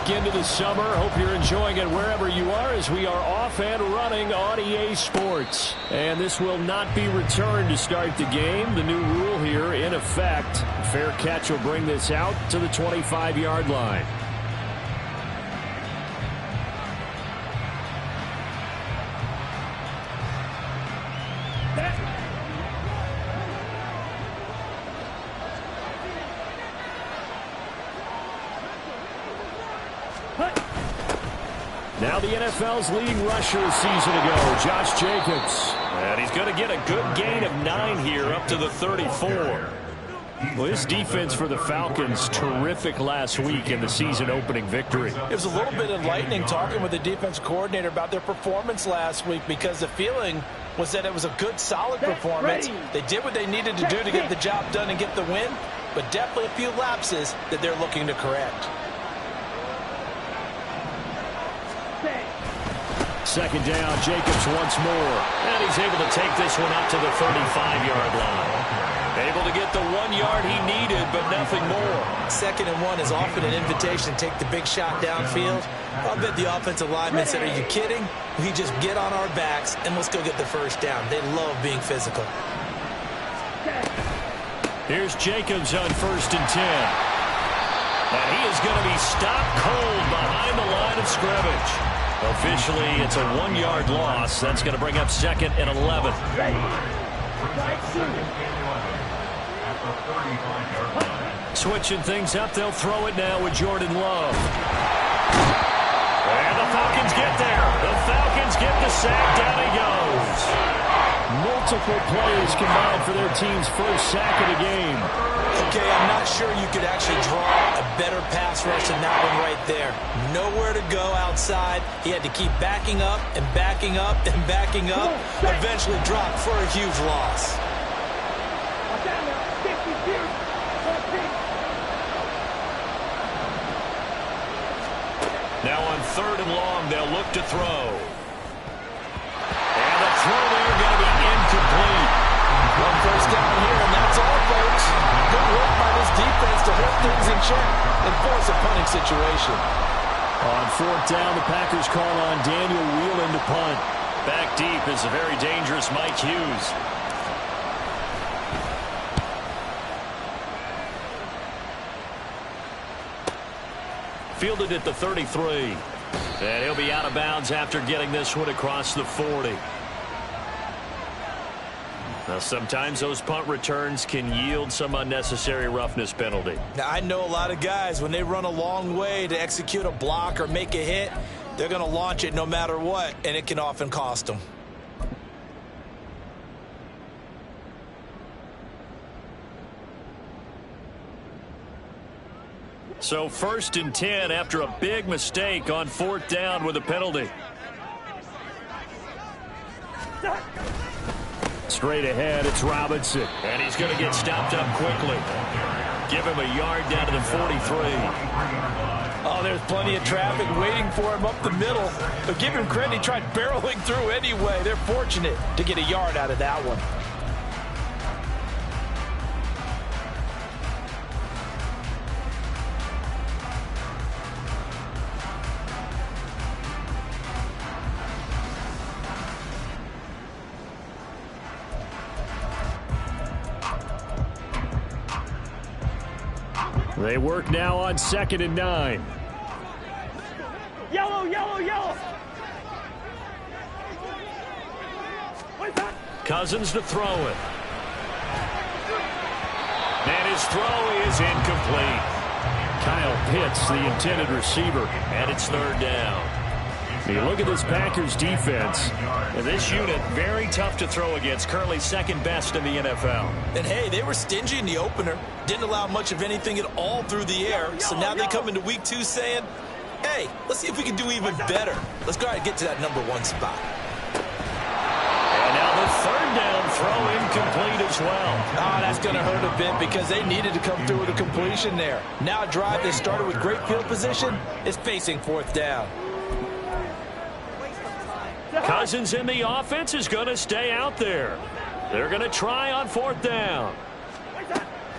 back into the summer. Hope you're enjoying it wherever you are as we are off and running on EA Sports. And this will not be returned to start the game. The new rule here in effect. Fair catch will bring this out to the 25-yard line. Now the NFL's leading rusher a season ago, Josh Jacobs. And he's going to get a good gain of 9 here up to the 34. Well, this defense for the Falcons, terrific last week in the season-opening victory. It was a little bit enlightening talking with the defense coordinator about their performance last week because the feeling was that it was a good, solid performance. They did what they needed to do to get the job done and get the win, but definitely a few lapses that they're looking to correct. Second down, Jacobs once more. And he's able to take this one up to the 35-yard line. Able to get the 1 yard he needed, but nothing more. 2nd and 1 is often an invitation to take the big shot downfield. I'll bet the offensive linemen said, are you kidding? We just get on our backs and let's go get the first down. They love being physical. Here's Jacobs on 1st and 10. And he is going to be stopped cold behind the line of scrimmage. Officially, it's a 1 yard loss. That's going to bring up 2nd and 11. Switching things up, they'll throw it now with Jordan Love. And the Falcons get there. The Falcons get the sack. Down he goes. Multiple plays combined for their team's first sack of the game. Okay, I'm not sure you could actually draw a better pass rush than that one right there. Nowhere to go outside. He had to keep backing up and backing up and backing up. Eventually dropped for a huge loss. Now on 3rd and long, they'll look to throw. And the throw there going to be incomplete. One first down here, and that's all, folks. Good work by this defense to hold things in check and force a punting situation. On 4th down, the Packers call on Daniel Whelan to punt. Back deep is a very dangerous Mike Hughes. Fielded at the 33. And he'll be out of bounds after getting this one across the 40. Now, sometimes those punt returns can yield some unnecessary roughness penalty. Now, I know a lot of guys, when they run a long way to execute a block or make a hit, they're going to launch it no matter what, and it can often cost them. So 1st and 10 after a big mistake on 4th down with a penalty. Straight ahead, it's Robinson. And he's going to get stopped up quickly. Give him a yard down to the 43. Oh, there's plenty of traffic waiting for him up the middle. But give him credit, he tried barreling through anyway. They're fortunate to get a yard out of that one. They work now on 2nd and 9. Yellow, yellow, yellow. Cousins to throw it. And his throw is incomplete. Kyle Pitts, the intended receiver, and it's 3rd down. You look at this Packers defense, and this unit very tough to throw against, currently 2nd best in the NFL. And hey, they were stingy in the opener, didn't allow much of anything at all through the air, so now they come into week 2 saying, hey, let's see if we can do even better. Let's go ahead and get to that number 1 spot. And now the 3rd down throw incomplete as well. Oh, that's going to hurt a bit because they needed to come through with a completion there. Now a drive that started with great field position is facing 4th down. Cousins in the offense is going to stay out there. They're going to try on 4th down.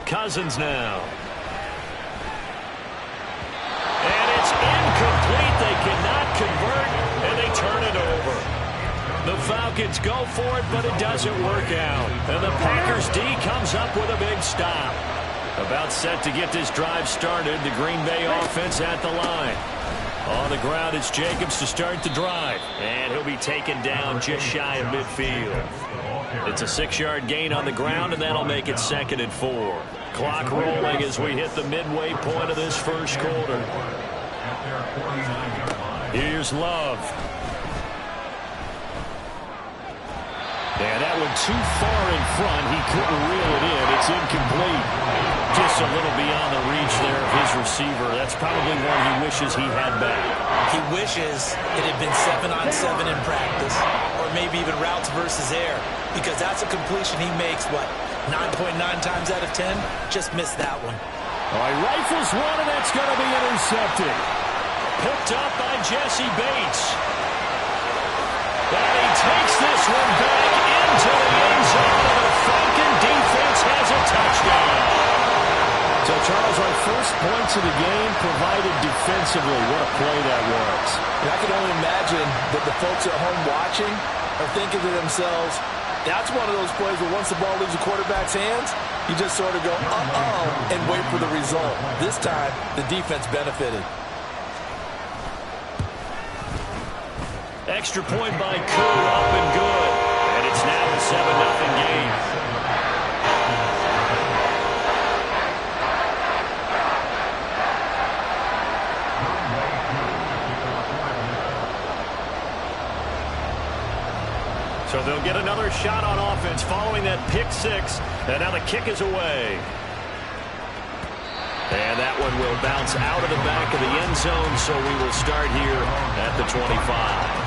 Cousins now. And it's incomplete. Falcons go for it, but it doesn't work out. And the Packers D comes up with a big stop. About set to get this drive started. The Green Bay offense at the line. On the ground, it's Jacobs to start the drive. And he'll be taken down just shy of midfield. It's a 6-yard gain on the ground, and that'll make it 2nd and 4. Clock rolling as we hit the midway point of this first quarter. Here's Love. And that one too far in front. He couldn't reel it in. It's incomplete. Just a little beyond the reach there of his receiver. That's probably one he wishes he had back. He wishes it had been 7-on-7 in practice, or maybe even routes versus air, because that's a completion he makes, what, 9.9 times out of 10? Just missed that one. All right, rifles one, and that's going to be intercepted. Picked up by Jesse Bates. And he takes this one back into the end zone, and the Falcon defense has a touchdown. So, Charles, our first points of the game provided defensively. What a play that was. And I can only imagine that the folks at home watching are thinking to themselves, that's one of those plays where once the ball leaves the quarterback's hands, you just sort of go, uh-oh, and wait for the result. This time, the defense benefited. Extra point by Koo, up and good. And it's now a 7-0 game. So they'll get another shot on offense following that pick six. And now the kick is away. And that one will bounce out of the back of the end zone, so we will start here at the 25.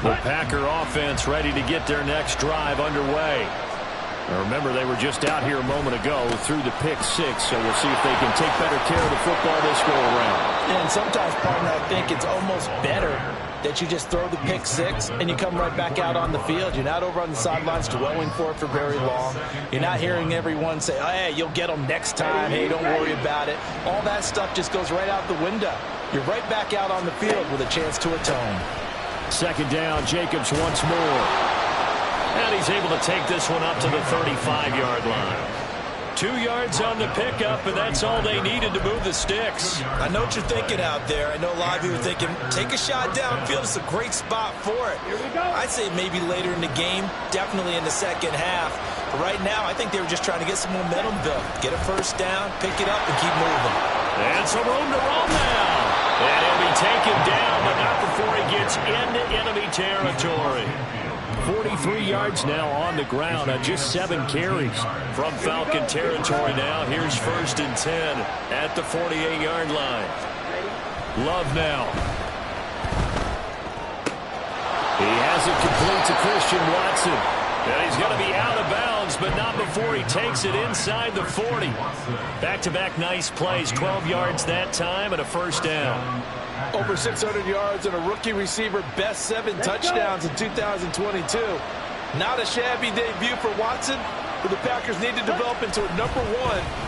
The Packer offense ready to get their next drive underway. Now remember, they were just out here a moment ago through the pick six, so we'll see if they can take better care of the football this go around. And sometimes, partner, I think it's almost better that you just throw the pick six and you come right back out on the field. You're not over on the sidelines dwelling for it for very long. You're not hearing everyone say, oh, hey, you'll get them next time. Hey, don't worry about it. All that stuff just goes right out the window. You're right back out on the field with a chance to atone. 2nd down, Jacobs once more. And he's able to take this one up to the 35-yard line. 2 yards on the pickup, and that's all they needed to move the sticks. I know what you're thinking out there. I know a lot of you are thinking, take a shot downfield. It's a great spot for it. I'd say maybe later in the game, definitely in the second half. But right now, I think they were just trying to get some momentum built. Get a first down, pick it up, and keep moving. And some room to roll now. And he'll be taken down, but not before he gets into enemy territory. 43 yards now on the ground on just 7 carries from Falcon territory now. Here's 1st and 10 at the 48-yard line. Love now. He has it complete to Christian Watson. And he's going to be out of bounds, but not before he takes it inside the 40. Back-to-back nice plays, 12 yards that time and a first down. Over 600 yards and a rookie receiver, best 7 touchdowns in 2022. Not a shabby debut for Watson, who the Packers need to develop into a #1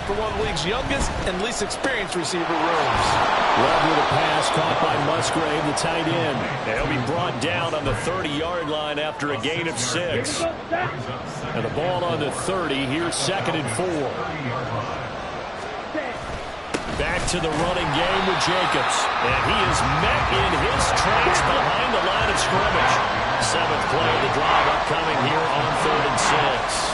for one of the league's youngest and least experienced receiver rooms. Love with a pass caught by Musgrave, the tight end. And he'll be brought down on the 30-yard line after a gain of 6. And the ball on the 30. Here's 2nd and 4. Back to the running game with Jacobs. And he is met in his tracks behind the line of scrimmage. 7th play of the drive upcoming here on 3rd and 6.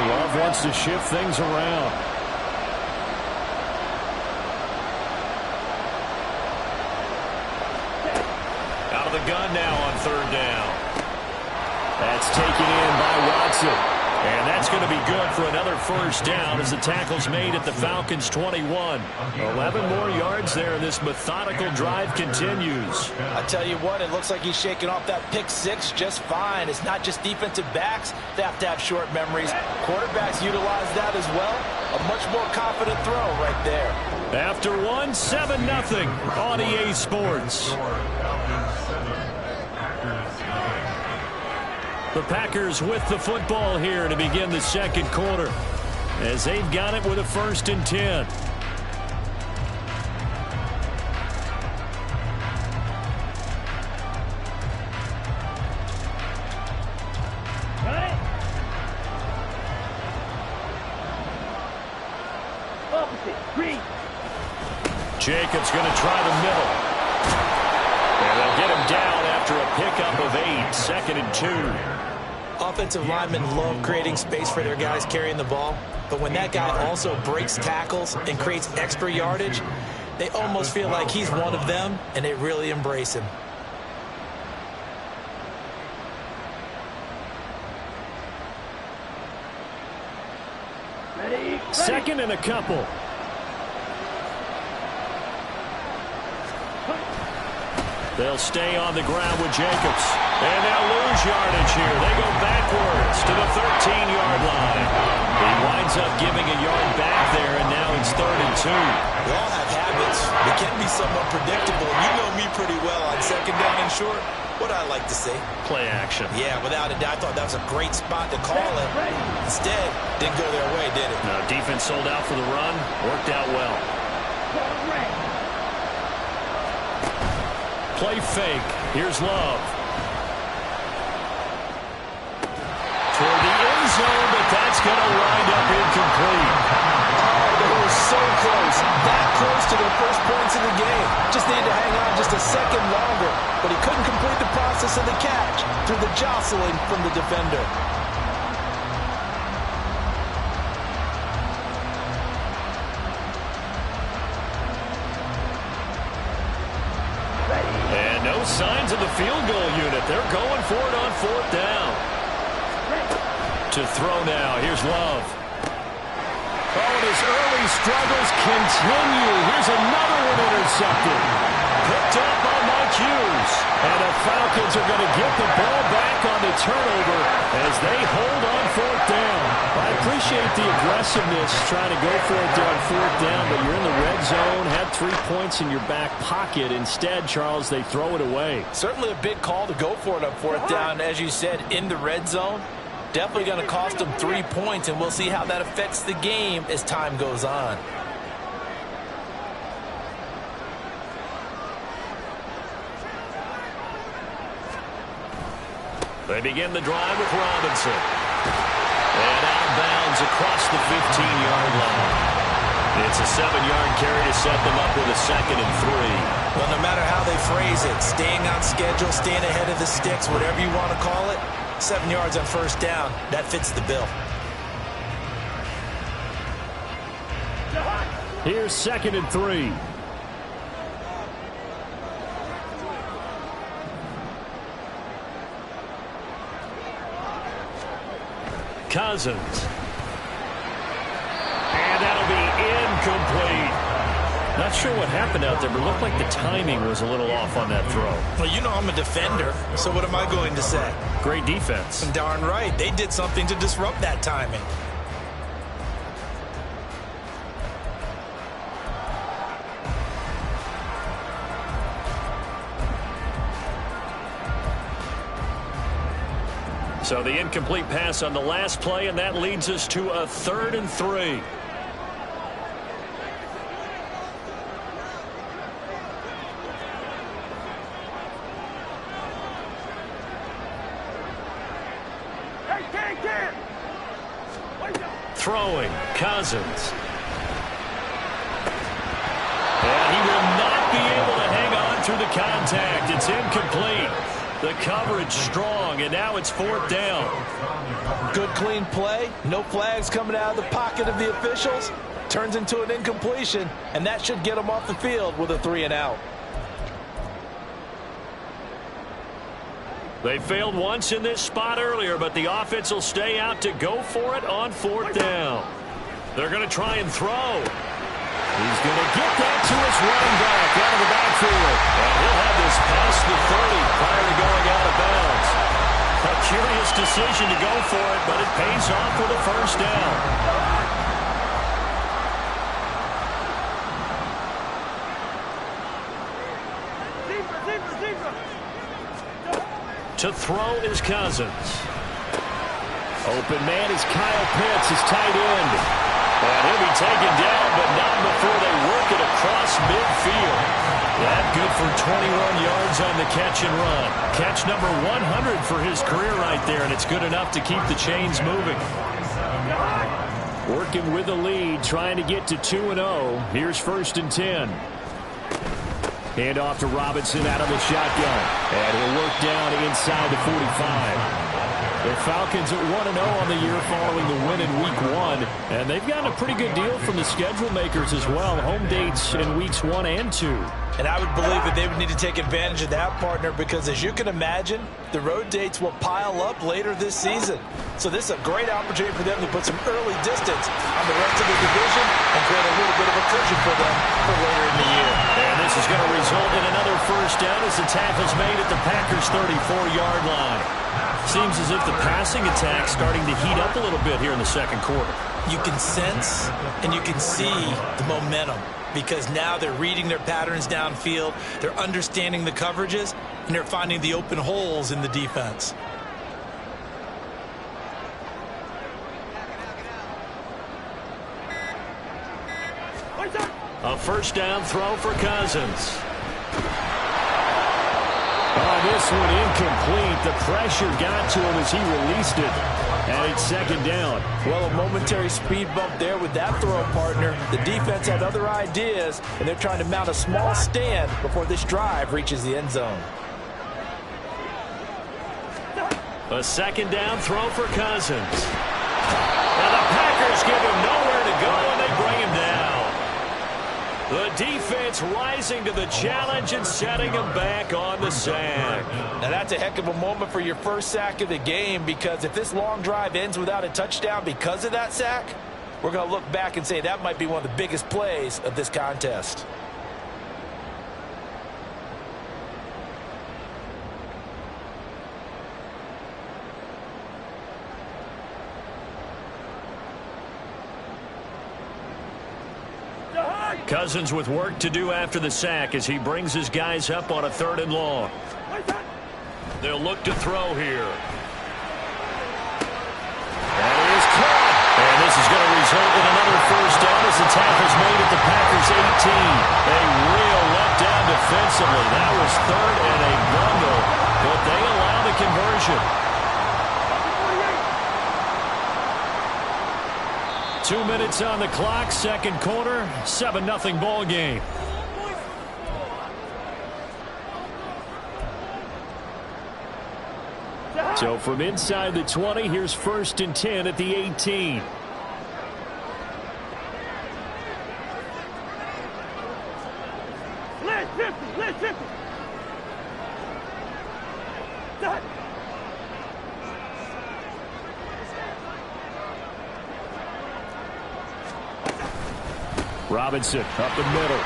Love wants to shift things around. Out of the gun now on 3rd down. That's taken in by Watson. And that's going to be good for another first down as the tackle's made at the Falcons' 21. 11 more yards there, and this methodical drive continues. I tell you what, it looks like he's shaking off that pick six just fine. It's not just defensive backs that have to have short memories. Quarterbacks utilize that as well. A much more confident throw right there. After one, 7-0 on EA Sports. The Packers with the football here to begin the second quarter, as they've got it with a 1st and 10. Jacobs going to try the middle. And they'll get him down after a pickup of 8, 2nd and 2. Offensive linemen love creating space for their guys carrying the ball, but when that guy also breaks tackles and creates extra yardage, they almost feel like he's one of them, and they really embrace him. Ready. 2nd and a couple. They'll stay on the ground with Jacobs. And they'll lose yardage here. They go backwards to the 13-yard line. He winds up giving a yard back there, and now it's 3rd and 2. We all have habits. They can be somewhat predictable. You know me pretty well on 2nd down and short. What I like to see? Play action. Yeah, without a doubt, I thought that was a great spot to call it. Instead, didn't go their way, did it? No, defense sold out for the run. Worked out well. Play fake. Here's Love. Toward the end zone, but that's going to wind up incomplete. Oh, they were so close. That close to their first points in the game. Just needed to hang on just a second longer. But he couldn't complete the process of the catch through the jostling from the defender. Signs of the field goal unit. They're going for it on 4th down. To throw now. Here's Love. Oh, and his early struggles continue. Here's another one intercepted. Picked up by Mike Hughes. And the Falcons are going to get the ball back on the turnover as they hold on 4th down. I appreciate the aggressiveness trying to go for it there on 4th down, but you're in the red zone, had 3 points in your back pocket. Instead, Charles, they throw it away. Certainly a big call to go for it on 4th down, as you said, in the red zone. Definitely going to cost them 3 points, and we'll see how that affects the game as time goes on. They begin the drive with Robinson. And out of bounds across the 15-yard line. It's a 7-yard carry to set them up with a 2nd and 3. Well, no matter how they phrase it, staying on schedule, staying ahead of the sticks, whatever you want to call it, 7 yards on 1st down, that fits the bill. Here's 2nd and 3. Cousins. And that'll be incomplete. Not sure what happened out there, but it looked like the timing was a little off on that throw. Well, you know I'm a defender, so what am I going to say? Great defense. Darn right. They did something to disrupt that timing. So the incomplete pass on the last play, and that leads us to a 3rd and 3. Throwing, Cousins. And he will not be able to hang on through the contact. It's incomplete. The coverage strong, and now it's 4th down. Good clean play. No flags coming out of the pocket of the officials. Turns into an incompletion, and that should get them off the field with a 3 and out. They failed once in this spot earlier, but the offense will stay out to go for it on 4th down. They're going to try and throw. He's going to get that to his running back out of the backfield. And he'll have this past the 30 prior to going out of bounds. A curious decision to go for it, but it pays off with a 1st down. To throw is Cousins. Open man is Kyle Pitts, his tight end. And he'll be taken down, but not before they work it across midfield. That good for 21 yards on the catch and run. Catch number 100 for his career right there, and it's good enough to keep the chains moving. Working with the lead, trying to get to 2-0. Here's 1st and 10. Hand off to Robinson out of the shotgun. And he'll work down inside the 45. The Falcons at 1-0 on the year following the win in Week 1. And they've gotten a pretty good deal from the schedule makers as well. Home dates in Weeks 1 and 2. And I would believe that they would need to take advantage of that, partner, because as you can imagine, the road dates will pile up later this season. So this is a great opportunity for them to put some early distance on the rest of the division and create a little bit of a cushion for them for later in the year. And this is going to result in another 1st down as the tackle's made at the Packers' 34-yard line. Seems as if the passing attack's starting to heat up a little bit here in the 2nd quarter. You can sense and you can see the momentum because now they're reading their patterns downfield, they're understanding the coverages, and they're finding the open holes in the defense. A 1st down throw for Cousins. Oh, this one incomplete. The pressure got to him as he released it. And it's 2nd down. Well, a momentary speed bump there with that throw, partner. The defense had other ideas, and they're trying to mount a small stand before this drive reaches the end zone. A 2nd down throw for Cousins. Now the Packers give him nowhere to go, and they bring him down. The defense rising to the challenge and setting him back on the sack. Now that's a heck of a moment for your 1st sack of the game, because if this long drive ends without a touchdown because of that sack, we're going to look back and say that might be one of the biggest plays of this contest. Cousins with work to do after the sack as he brings his guys up on a 3rd and long. They'll look to throw here. That is caught. And this is going to result in another 1st down as the tackle's made at the Packers' 18. A real letdown defensively. That was 3rd and a bundle, but they allow the conversion. 2 minutes on the clock, 2nd quarter, 7-0 ball game. So from inside the 20, here's 1st and 10 at the 18. Let's 50. Robinson up the middle.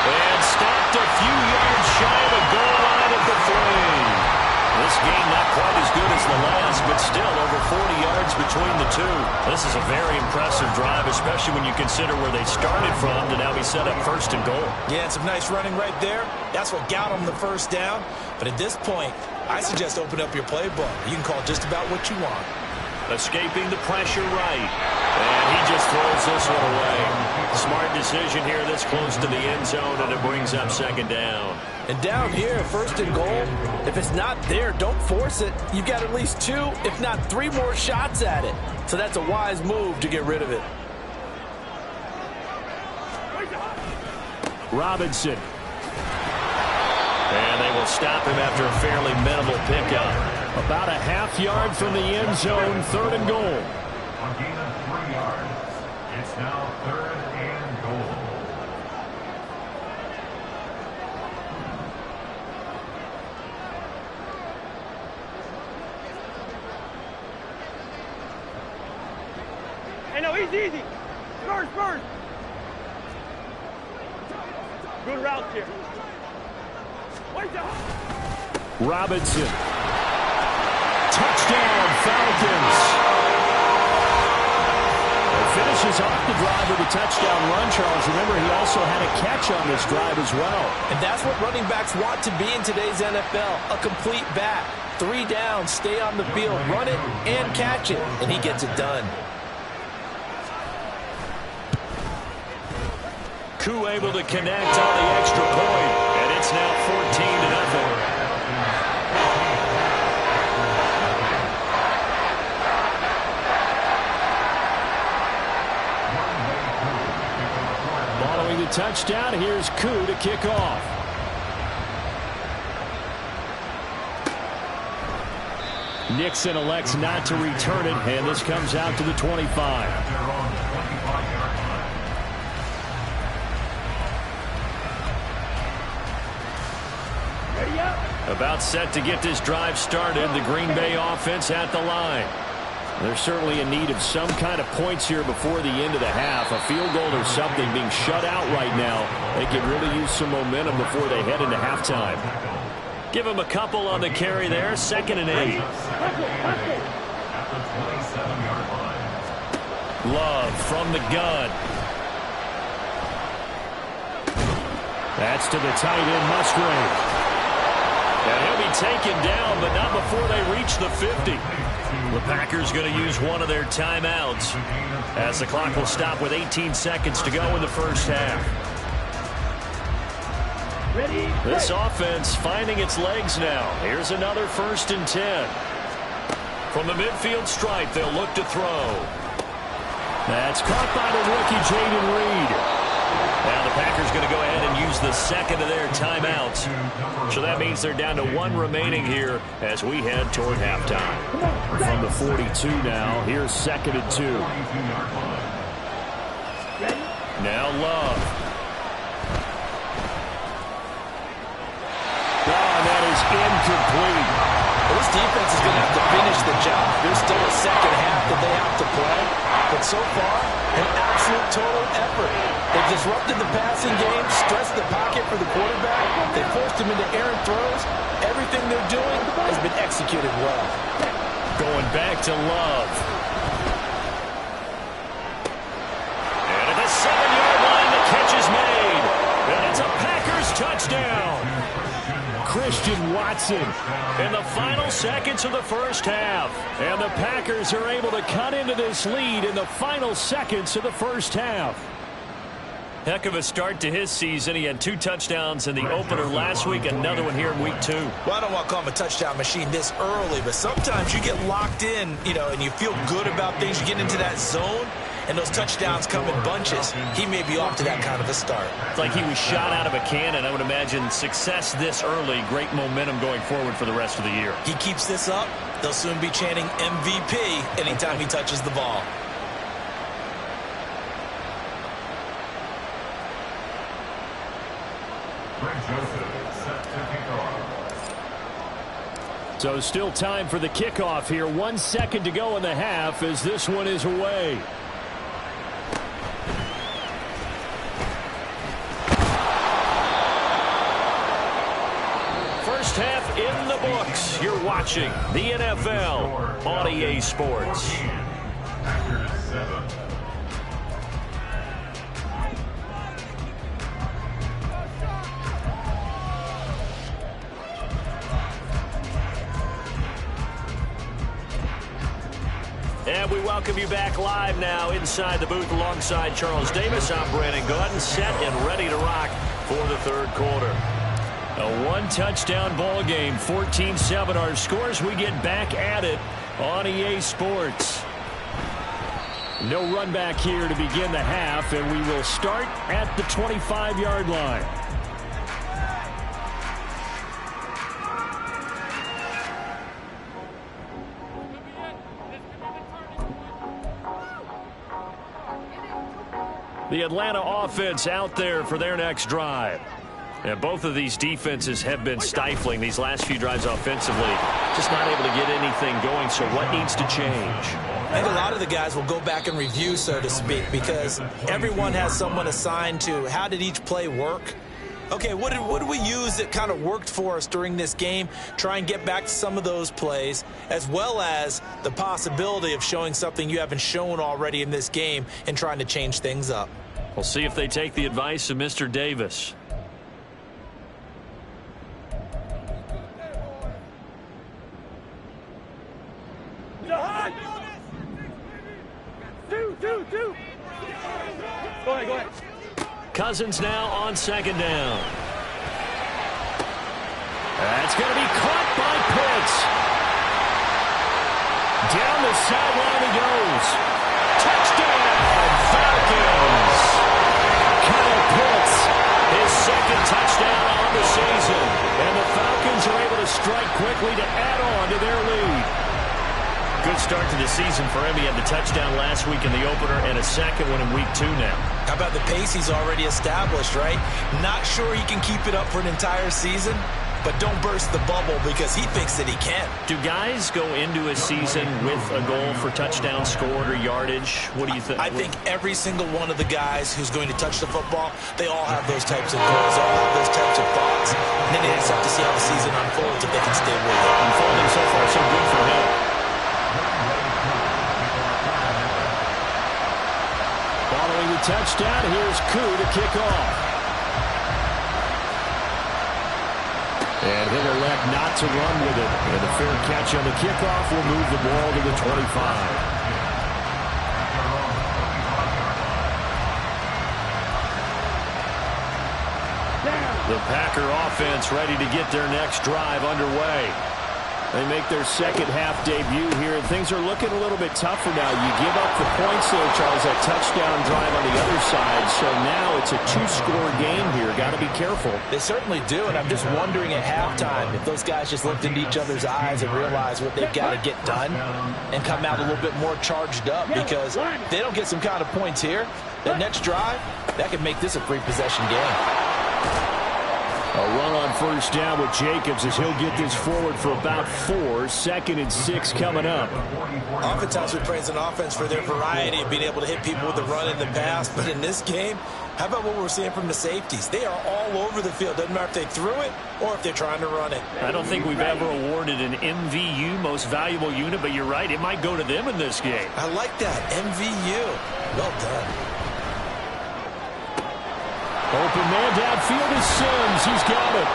And stopped a few yards shy of the goal line at the 3. This game not quite as good as the last, but still over 40 yards between the two. This is a very impressive drive, especially when you consider where they started from to now be set up 1st and goal. Yeah, some nice running right there. That's what got them the 1st down. But at this point, I suggest open up your playbook. You can call just about what you want. Escaping the pressure right. And he just throws this one away. Smart decision here this close to the end zone, and it brings up 2nd down. And down here, 1st and goal, if it's not there, don't force it. You've got at least 2, if not 3 more shots at it. So that's a wise move to get rid of it. Robinson. And they will stop him after a fairly minimal pickup. About a half-yard from the end zone, 3rd and goal. On gain of 3 yards, it's now 3rd and goal. Hey, no, easy. Spurs. Good route here. Robinson. Touchdown, Falcons. A finishes off the drive with a touchdown run, Charles. Remember, he also had a catch on this drive as well. And that's what running backs want to be in today's NFL, a complete back. 3 downs, stay on the field, run it, and catch it, and he gets it done. Koo able to connect on the extra point, and it's now 14-0. Following the touchdown, here's Koo to kick off. Nixon elects not to return it, and this comes out to the 25. About set to get this drive started. The Green Bay offense at the line. They're certainly in need of some kind of points here before the end of the half. A field goal or something being shut out right now. They could really use some momentum before they head into halftime. Give them a couple on the carry there. 2nd and 8. Love from the gun. That's to the tight end, Musgrave. And he'll be taken down, but not before they reach the 50. The Packers going to use one of their timeouts as the clock will stop with 18 seconds to go in the first half. This offense finding its legs now. Here's another 1st and 10. From the midfield stripe, they'll look to throw. That's caught by the rookie, Jaden Reed. Now the Packers going to go ahead and use the 2nd of their timeouts. So that means they're down to 1 remaining here as we head toward halftime. From the 42 now, here's 2nd and 2. Now Love. Oh, that is incomplete. Well, this defense is going to have to finish the job. There's still a 2nd half that they have to play. But so far, an absolute total effort. They've disrupted the passing game, stressed the pocket for the quarterback. They forced him into errant throws. Everything they're doing has been executed well. Going back to Love. And at the 7-yard line, the catch is made. And it's a Packers touchdown. Christian Watson in the final seconds of the first half. And the Packers are able to cut into this lead in the final seconds of the first half. Heck of a start to his season. He had 2 touchdowns in the opener last week, another one here in week 2. Well, I don't want to call him a touchdown machine this early, but sometimes you get locked in, and you feel good about things. You get into that zone, and those touchdowns come in bunches. He may be off to that kind of a start. It's like he was shot out of a cannon. I would imagine success this early, great momentum going forward for the rest of the year. He keeps this up, they'll soon be chanting MVP anytime he touches the ball. So still time for the kickoff here. 1 second to go in the half as this one is away. First half in the books. You're watching the NFL on EA Sports. And we welcome you back live now inside the booth alongside Charles Davis. I'm Brandon Gordon, set and ready to rock for the 3rd quarter. A 1-touchdown ball game, 14-7 our scores. We get back at it on EA Sports. No run back here to begin the half, and we will start at the 25-yard line. The Atlanta offense out there for their next drive. And both of these defenses have been stifling these last few drives offensively. Just not able to get anything going, so what needs to change? I think a lot of the guys will go back and review, so to speak, because everyone has someone assigned to how did each play work. Okay, what did we use that kind of worked for us during this game? Try and get back to some of those plays, as well as the possibility of showing something you haven't shown already in this game and trying to change things up. We'll see if they take the advice of Mr. Davis. Two. Go ahead. Cousins now on second down. That's going to be caught by Pitts. Down the sideline he goes. Touchdown, Falcons. Kyle Pitts, his second touchdown on the season. And the Falcons are able to strike quickly to add on to their lead. Good start to the season for him. He had the touchdown last week in the opener and a second one in week 2 now. How about the pace he's already established, right? Not sure he can keep it up for an entire season, but don't burst the bubble because he thinks that he can. Do guys go into a season with a goal for touchdown scored or yardage? What do you think? I think every single one of the guys who's going to touch the football, they all have those types of goals, they all have those types of thoughts. And then they just have to see how the season unfolds if they can stay with it. Unfolding so far so good for him. Following the touchdown, here's Koo to kick off. And he'll elect not to run with it. And a fair catch on the kickoff will move the ball to the 25. The Packer offense ready to get their next drive underway. They make their second half debut here, and things are looking a little bit tougher now. You give up the points there, Charles, that touchdown drive on the other side. So now it's a 2-score game here. Got to be careful. They certainly do, and I'm just wondering at halftime if those guys just looked into each other's eyes and realized what they've got to get done and come out a little bit more charged up, because if they don't get some kind of points here, the next drive, that could make this a free possession game. A run on first down with Jacobs as he'll get this forward for about 4. 2nd and 6 coming up. Oftentimes we praise an offense for their variety of being able to hit people with the run in the pass, but in this game, how about what we're seeing from the safeties? They are all over the field. Doesn't matter if they threw it or if they're trying to run it. I don't think we've ever awarded an MVU, most valuable unit, but you're right, it might go to them in this game. I like that, MVU. Well done. Open man downfield is Sims. He's got it.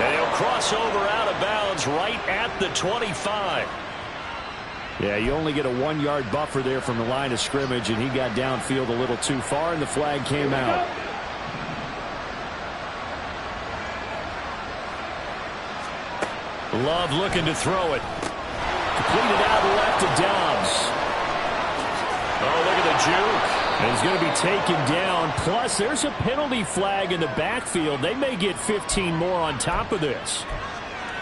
And he'll cross over out of bounds right at the 25. Yeah, you only get a 1-yard buffer there from the line of scrimmage, and he got downfield a little too far, and the flag came out. Love looking to throw it. Completed out left to Dobbs. Oh, look at the juke. And he's going to be taken down. Plus, there's a penalty flag in the backfield. They may get 15 more on top of this.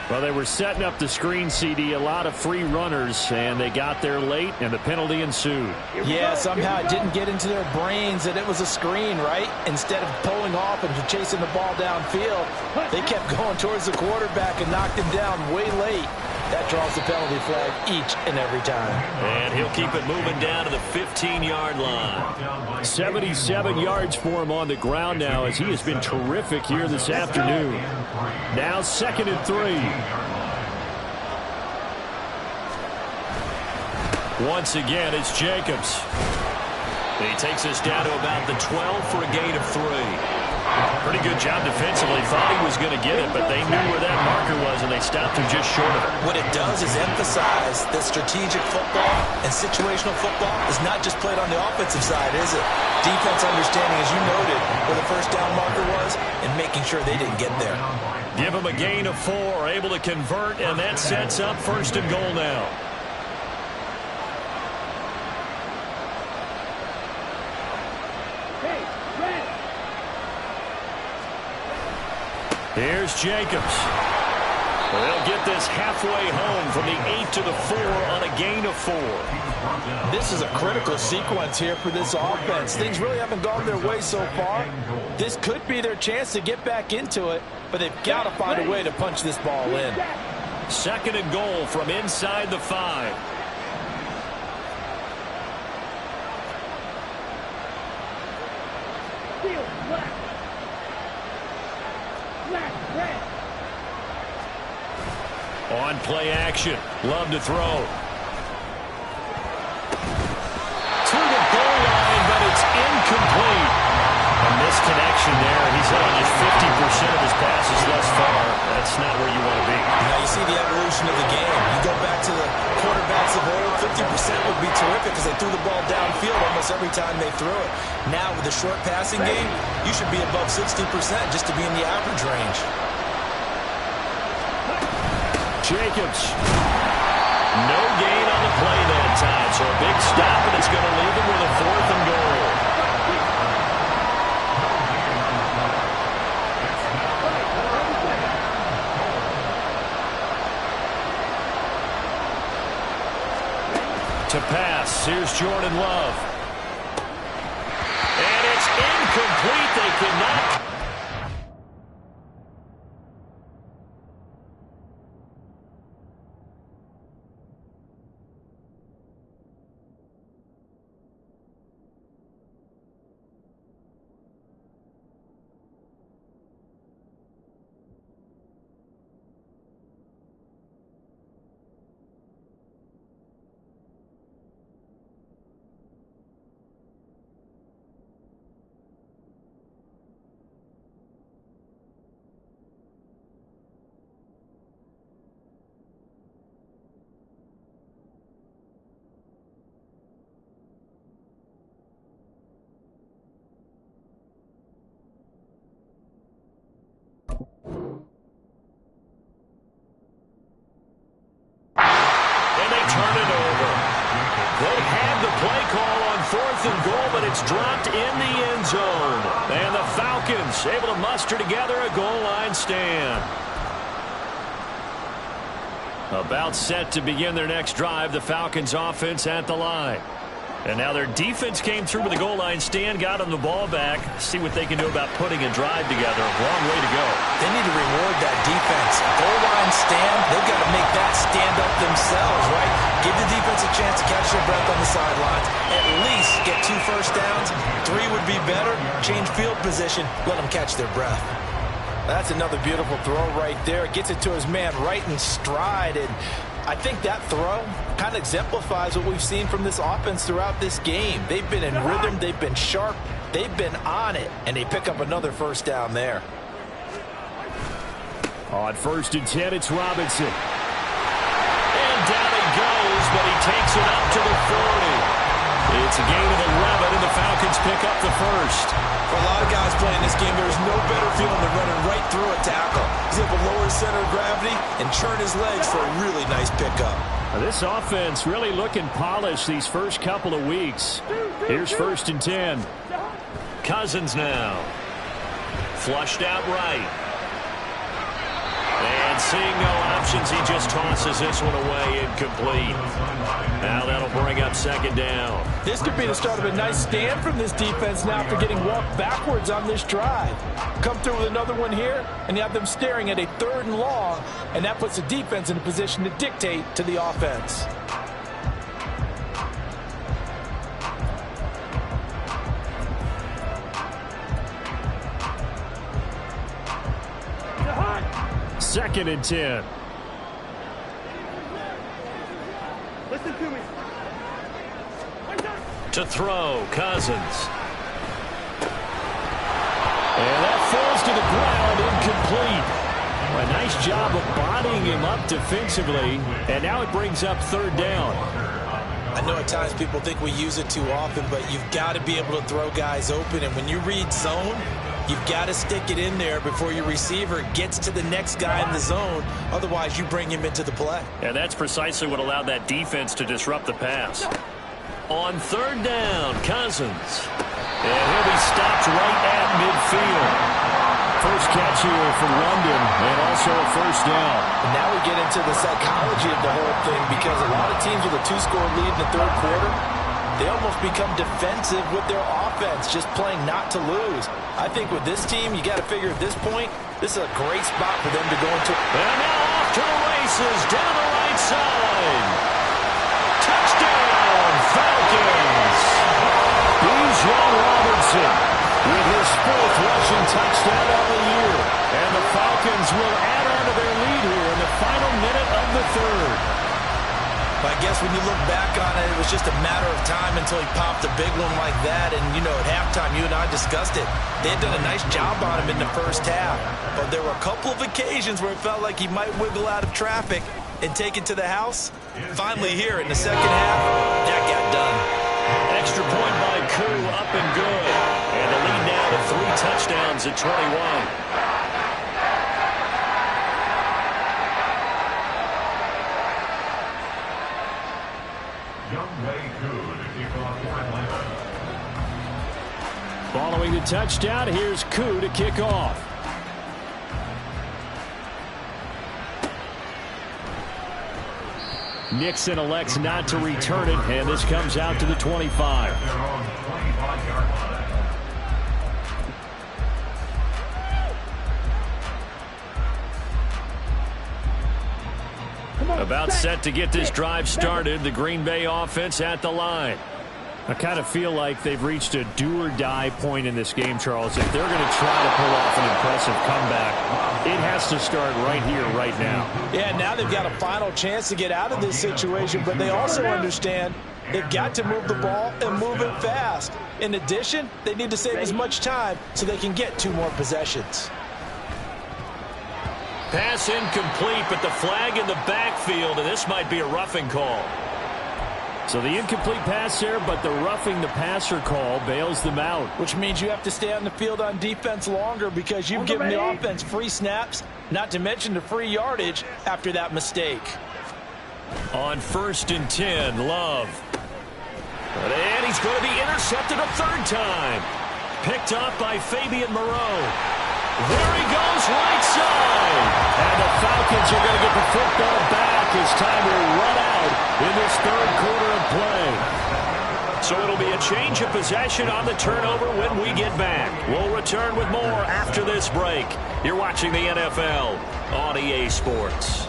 Well, they were setting up the screen, CD, a lot of free runners, and they got there late, and the penalty ensued. Yeah, somehow it didn't get into their brains that it was a screen, right? Instead of pulling off and chasing the ball downfield, they kept going towards the quarterback and knocked him down way late. That draws the penalty flag each and every time. And he'll keep it moving down to the 15-yard line. 77 yards for him on the ground now, as he has been terrific here this afternoon. Now 2nd and 3. Once again, it's Jacobs. He takes us down to about the 12 for a gain of 3. Pretty good job defensively. Thought he was going to get it, but they knew where that marker was, and they stopped him just short of it. What it does is emphasize that strategic football and situational football is not just played on the offensive side, is it? Defense understanding, as you noted, where the first down marker was and making sure they didn't get there. Give him a gain of 4, able to convert, and that sets up 1st and goal now. Here's Jacobs. They'll get this halfway home from the 8 to the 4 on a gain of 4. This is a critical sequence here for this offense. Things really haven't gone their way so far. This could be their chance to get back into it, but they've got to find a way to punch this ball in. 2nd and goal from inside the 5. On play action. Love to throw. To the goal line, but it's incomplete. A misconnection there. He's hit on just 50% of his passes thus far. That's not where you want to be. Now you see the evolution of the game. You go back to the quarterbacks of old, 50% would be terrific because they threw the ball downfield almost every time they threw it. Now with the short passing game, you should be above 60% just to be in the average range. Jacobs. No gain on the play that time, so a big stop, and it's going to leave him with a 4th and goal. To pass, here's Jordan Love. And it's incomplete. They cannot. It's dropped in the end zone. And the Falcons able to muster together a goal line stand. About set to begin their next drive, the Falcons offense at the line. And now their defense came through with a goal line stand, got them the ball back. See what they can do about putting a drive together. Long way to go. They need to reward that defense. Goal line stand, they've got to make that stand up themselves, right? Give the defense a chance to catch their breath on the sidelines. At least get 2 first downs. 3 would be better. Change field position. Let them catch their breath. That's another beautiful throw right there. Gets it to his man right in stride. And I think that throw kind of exemplifies what we've seen from this offense throughout this game. They've been in rhythm. They've been sharp. They've been on it. And they pick up another first down there. On 1st and 10, it's Robinson. And down he goes, but he takes it up to the 40. It's a gain of 11, and the Falcons pick up the first. For a lot of guys playing this game, there's no better feeling than running right through a tackle. He's able to lower his center of gravity and churn his legs for a really nice pickup. This offense really looking polished these first couple of weeks. Here's 1st and 10. Cousins now. Flushed out right. And seeing no options, he just tosses this one away, incomplete. Now that'll bring up 2nd down. This could be the start of a nice stand from this defense now after getting walked backwards on this drive. Come through with another one here, and you have them staring at a 3rd and long, and that puts the defense in a position to dictate to the offense. Second and 10. Listen to me. To throw, Cousins. And that falls to the ground, incomplete. A nice job of bodying him up defensively, and now it brings up 3rd down. I know at times people think we use it too often, but you've got to be able to throw guys open, and when you read zone, you've got to stick it in there before your receiver gets to the next guy in the zone. Otherwise, you bring him into the play. And that's precisely what allowed that defense to disrupt the pass. On 3rd down, Cousins. And he'll be stopped right at midfield. First catch here for London, and also a 1st down. And now we get into the psychology of the whole thing, because a lot of teams with a 2-score lead in the 3rd quarter, they almost become defensive with their offense, just playing not to lose. I think with this team, you got to figure at this point, this is a great spot for them to go into. And now off to the races, down the right side. Touchdown, Falcons. Bijan Robinson with his 4th rushing touchdown of the year. And the Falcons third. I guess when you look back on it, it was just a matter of time until he popped a big one like that. And, you know, at halftime, you and I discussed it. They had done a nice job on him in the first half. But there were a couple of occasions where it felt like he might wiggle out of traffic and take it to the house. Finally here in the second half, that got done. Extra point by Koo, up and good. And the lead now to 3 touchdowns at 21. Following the touchdown, here's Koo to kick off. Nixon elects not to return it, and this comes out to the 25. About set to get this drive started. The Green Bay offense at the line. I kind of feel like they've reached a do-or-die point in this game, Charles. If they're going to try to pull off an impressive comeback, it has to start right here, right now. Yeah, now they've got a final chance to get out of this situation, but they also understand they've got to move the ball and move it fast. In addition, they need to save as much time so they can get 2 more possessions. Pass incomplete, but the flag in the backfield, and this might be a roughing call. So the incomplete pass there, but the roughing the passer call bails them out. Which means you have to stay on the field on defense longer because you've given the offense free snaps, not to mention the free yardage after that mistake. On 1st and 10, Love. And he's going to be intercepted a 3rd time. Picked up by Fabian Moreau. There he goes, right side. And the Falcons are going to get the football back as time will run out in this 3rd quarter of play. So it'll be a change of possession on the turnover when we get back. We'll return with more after this break. You're watching the NFL on EA Sports.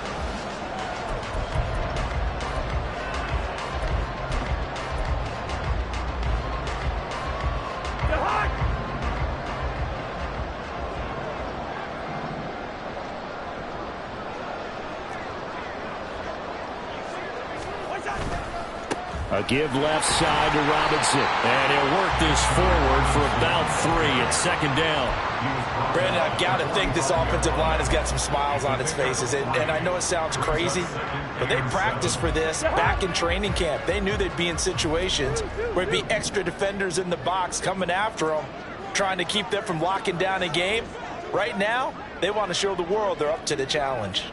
A give left side to Robinson. And he'll work this forward for about 3 at 2nd down. Brandon, I've got to think this offensive line has got some smiles on its faces. And I know it sounds crazy, but they practiced for this back in training camp. They knew they'd be in situations where there'd be extra defenders in the box coming after them, trying to keep them from locking down a game. Right now, they want to show the world they're up to the challenge.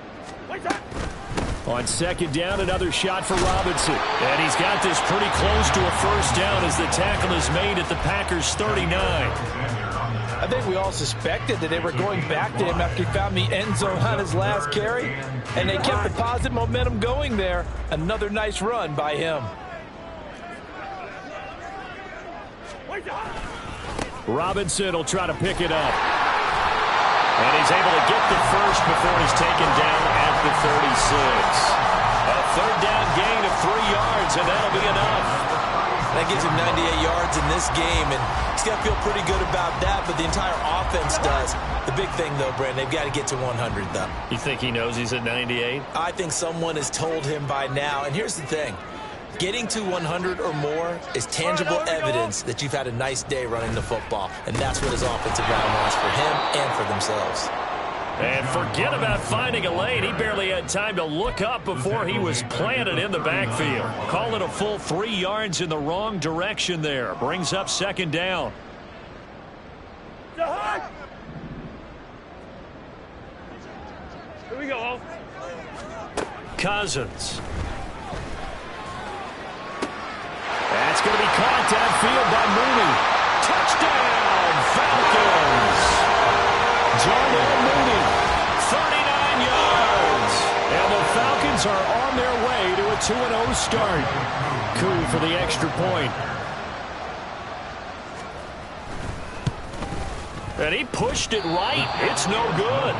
On 2nd down, another shot for Robinson. And he's got this pretty close to a 1st down as the tackle is made at the Packers' 39. I think we all suspected that they were going back to him after he found the end zone on his last carry. And they kept the positive momentum going there. Another nice run by him. Robinson will try to pick it up. And he's able to get the 1st before he's taken down at the 36. A 3rd down gain of 3 yards, and that'll be enough. That gives him 98 yards in this game, and he's got to feel pretty good about that, but the entire offense does. The big thing, though, Brandon, they've got to get to 100, though. You think he knows he's at 98? I think someone has told him by now, and here's the thing. Getting to 100 or more is tangible evidence that you've had a nice day running the football, and that's what his offensive line wants for him and for themselves. And forget about finding a lane. He barely had time to look up before he was planted in the backfield. Call it a full 3 yards in the wrong direction there. Brings up 2nd down. Here we go. Cousins. That's going to be caught downfield by Mooney. Touchdown, Falcons. Darnell Mooney, 39 yards. And the Falcons are on their way to a 2-0 start. Koo for the extra point. And he pushed it right. It's no good.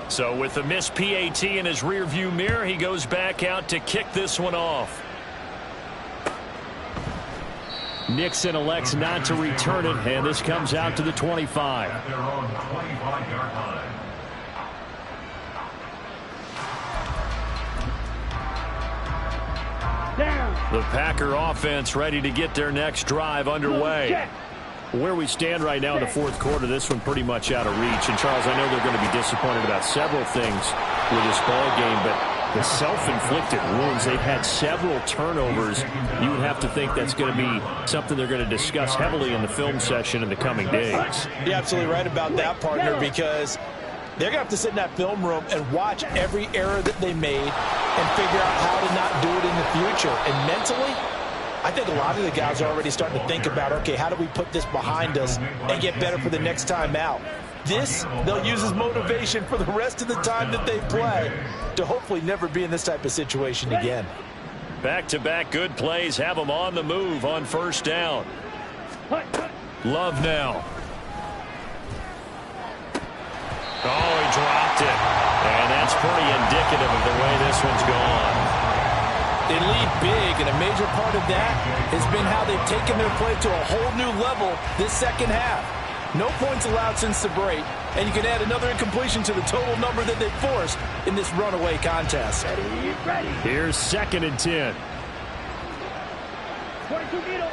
So with the missed PAT in his rearview mirror, he goes back out to kick this one off. Nixon elects not to return it, and this comes out to the 25. At their own 25-yard line. The Packer offense ready to get their next drive underway. Where we stand right now in the fourth quarter, this one pretty much out of reach. And, Charles, I know they're going to be disappointed about several things with this ball game, but the self-inflicted wounds, they've had several turnovers. You would have to think that's going to be something they're going to discuss heavily in the film session in the coming days. You're absolutely right about that, partner, because they're going to have to sit in that film room and watch every error that they made and figure out how to not do it in the future. And mentally, I think a lot of the guys are already starting to think about, okay, how do we put this behind us and get better for the next time out? This, they'll use as motivation for the rest of the time that they play to hopefully never be in this type of situation again. Back-to-back good plays have them on the move on first down. Love now. Oh, he dropped it. And that's pretty indicative of the way this one's gone. They lead big, and a major part of that has been how they've taken their play to a whole new level this second half. No points allowed since the break, and you can add another incompletion to the total number that they forced in this runaway contest. Ready. Here's 2nd and 10. 22 middle.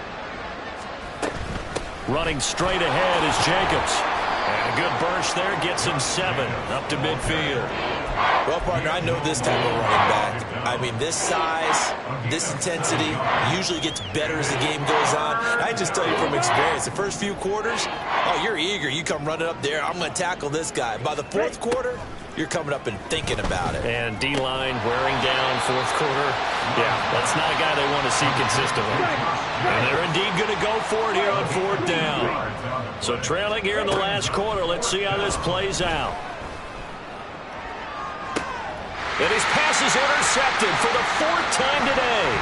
Running straight ahead is Jacobs. And a good burst there gets him 7 up to midfield. Well, partner, I know this type of running back. I mean, this size, this intensity usually gets better as the game goes on. I just tell you from experience, the first few quarters, oh, you're eager. You come running up there, I'm going to tackle this guy. By the fourth quarter, you're coming up and thinking about it. And D-line wearing down fourth quarter. Yeah, that's not a guy they want to see consistently. And they're indeed going to go for it here on 4th down. So trailing here in the last quarter, let's see how this plays out. And his pass is intercepted for the 4th time today.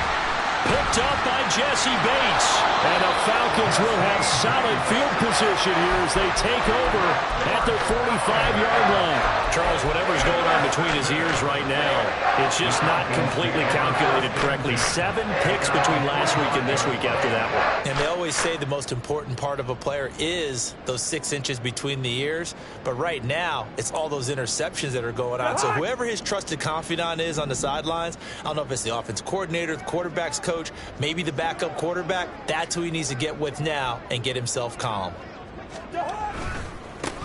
Picked up by Jesse Bates. And the Falcons will have solid field position here as they take over at their 45-yard line. Charles, whatever's going on between his ears right now, it's just not completely calculated correctly. 7 picks between last week and this week after that one. And they always say the most important part of a player is those 6 inches between the ears. But right now, it's all those interceptions that are going on. So whoever his trusted confidant is on the sidelines, I don't know if it's the offense coordinator, the quarterback's coach, maybe the backup quarterback, that's who he needs to get with now and get himself calm.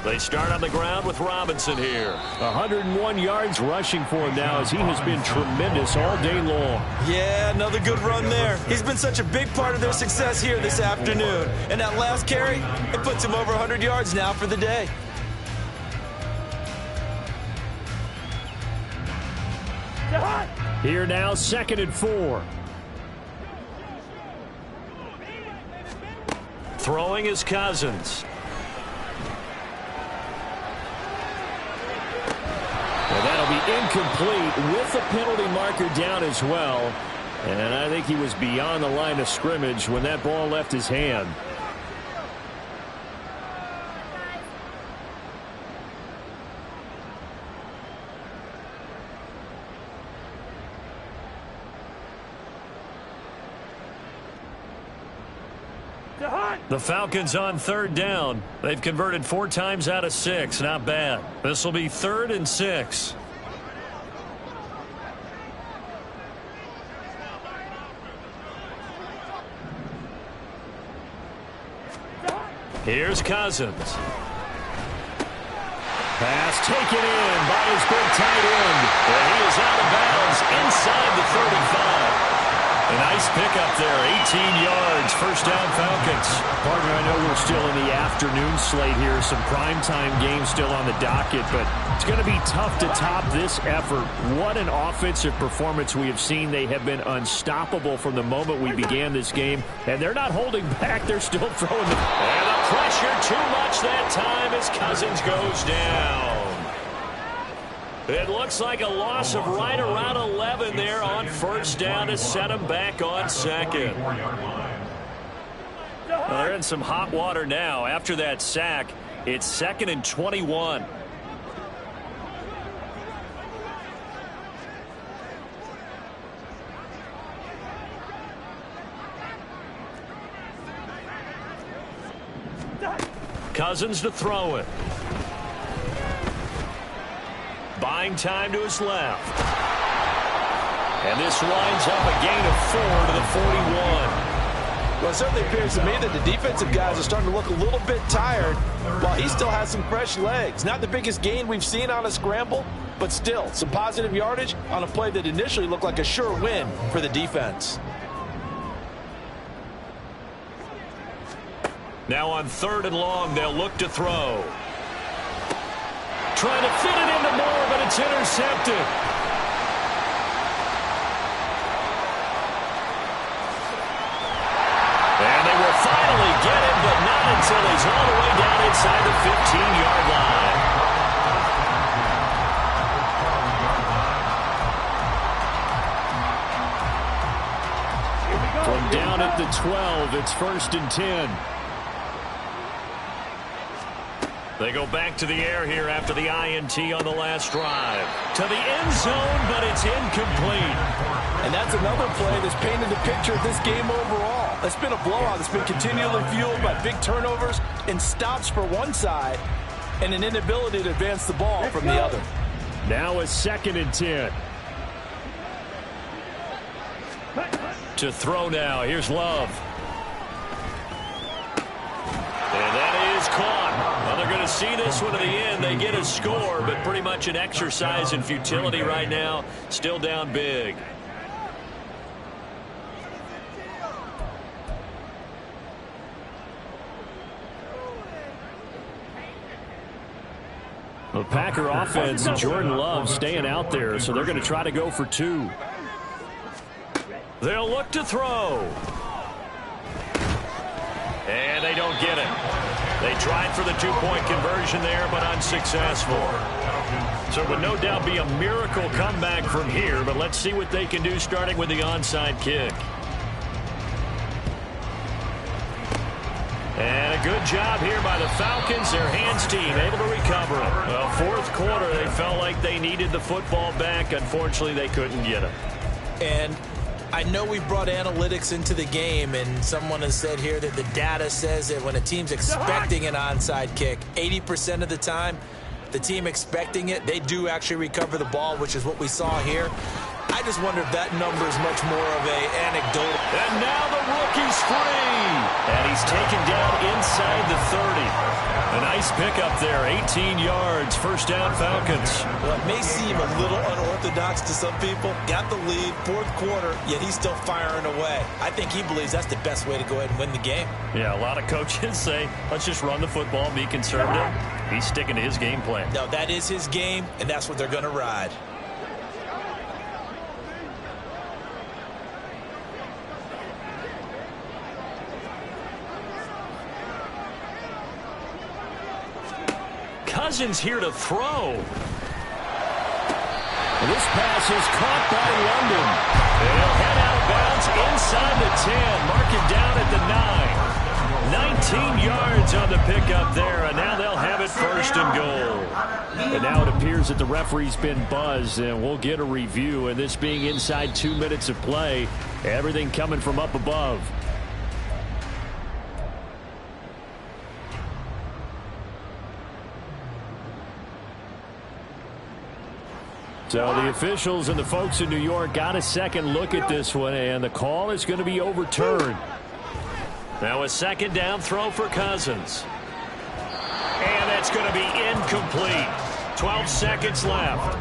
They start on the ground with Robinson here. 101 yards rushing for him now as he has been tremendous all day long. Yeah, another good run there. He's been such a big part of their success here this afternoon. And that last carry, it puts him over 100 yards now for the day. Here now, 2nd and 4. Throwing is Cousins. Well, that'll be incomplete with the penalty marker down as well. And I think he was beyond the line of scrimmage when that ball left his hand. The Falcons on 3rd down. They've converted 4 times out of 6. Not bad. This will be 3rd and 6. Here's Cousins. Pass taken in by his big tight end. And he is out of bounds inside the 35. A nice pickup there, 18 yards, first down Falcons. Partner, I know we're still in the afternoon slate here, some primetime games still on the docket, but it's going to be tough to top this effort. What an offensive performance we have seen. They have been unstoppable from the moment we began this game, and they're not holding back. They're still throwing the... And the pressure too much that time as Cousins goes down. It looks like a loss of right around 11 there on first down to set them back on 2nd. Well, they're in some hot water now. After that sack, it's 2nd and 21. Cousins to throw it. Buying time to his left. And this winds up a gain of 4 to the 41. Well, it certainly appears to me that the defensive guys are starting to look a little bit tired while he still has some fresh legs. Not the biggest gain we've seen on a scramble, but still some positive yardage on a play that initially looked like a sure win for the defense. Now on 3rd and long, they'll look to throw. Trying to fit it into Moore, but it's intercepted. And they will finally get him, but not until he's all the way down inside the 15-yard line. From down at the 12, it's 1st and 10. They go back to the air here after the INT on the last drive. To the end zone, but it's incomplete. And that's another play that's painted the picture of this game overall. It's been a blowout that's been continually fueled by big turnovers and stops for one side and an inability to advance the ball from the other. Now a 2nd and 10. To throw now. Here's Love. And that is caught. Well, they're going to see this one to the end. They get a score, but pretty much an exercise in futility right now. Still down big. The Packer offense, Jordan Love staying out there, so they're going to try to go for 2. They'll look to throw. And they don't get it. They tried for the 2-point conversion there, but unsuccessful. So it would no doubt be a miracle comeback from here, but let's see what they can do starting with the onside kick. And a good job here by the Falcons, their hands team, able to recover it. Well, 4th quarter, they felt like they needed the football back. Unfortunately, they couldn't get it. And I know we brought analytics into the game, and someone has said here that the data says that when a team's expecting an onside kick, 80% of the time, the team expecting it, they do actually recover the ball, which is what we saw here. I just wonder if that number is much more of an anecdotal. And now the rookie's free. And he's taken down inside the 30. A nice pickup there, 18 yards, 1st down Falcons. Well, it may seem a little unorthodox to some people. Got the lead, 4th quarter, yet he's still firing away. I think he believes that's the best way to go ahead and win the game. Yeah, a lot of coaches say, let's just run the football, be conservative. He's sticking to his game plan. No, that is his game, and that's what they're going to ride. Cousins here to throw. And this pass is caught by London. They'll head out of bounds inside the 10. Mark it down at the 9. 19 yards on the pickup there, and now they'll have it 1st and goal. And now it appears that the referee's been buzzed, and we'll get a review. And this being inside 2 minutes of play, everything coming from up above. So the officials and the folks in New York got a second look at this one, and the call is going to be overturned. Now a 2nd down throw for Cousins. And that's going to be incomplete. 12 seconds left.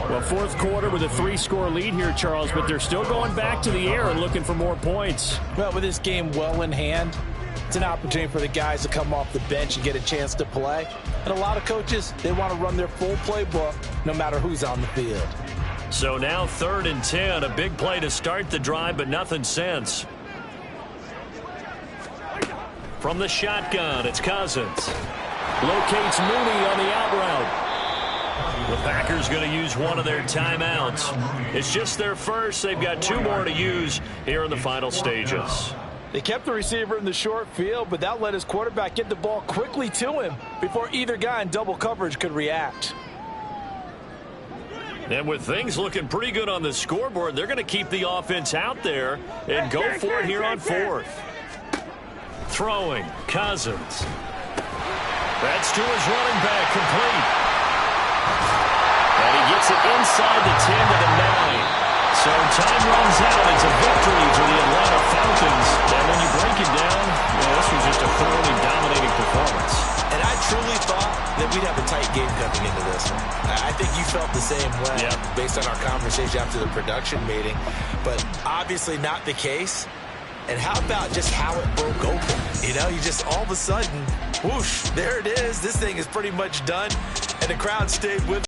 Well, 4th quarter with a 3-score lead here, Charles, but they're still going back to the air and looking for more points. Well, with this game well in hand, it's an opportunity for the guys to come off the bench and get a chance to play. And a lot of coaches, they want to run their full playbook no matter who's on the field. So now 3rd and 10, a big play to start the drive, but nothing since. From the shotgun, it's Cousins. Locates Mooney on the out route. The Packers going to use one of their timeouts. It's just their first. They've got 2 more to use here in the final stages. They kept the receiver in the short field, but that let his quarterback get the ball quickly to him before either guy in double coverage could react. And with things looking pretty good on the scoreboard, they're going to keep the offense out there and go for it here on 4th. Throwing, Cousins. That's to his running back, complete. And he gets it inside the 10 to the 9. So time runs out. It's a victory for the Atlanta Falcons. And when you break it down, this was just a thoroughly dominating performance. And I truly thought that we'd have a tight game coming into this one. I think you felt the same way based on our conversation after the production meeting. But obviously not the case. And how about just how it broke open? You know, you just all of a sudden, whoosh, there it is. This thing is pretty much done. And the crowd stayed with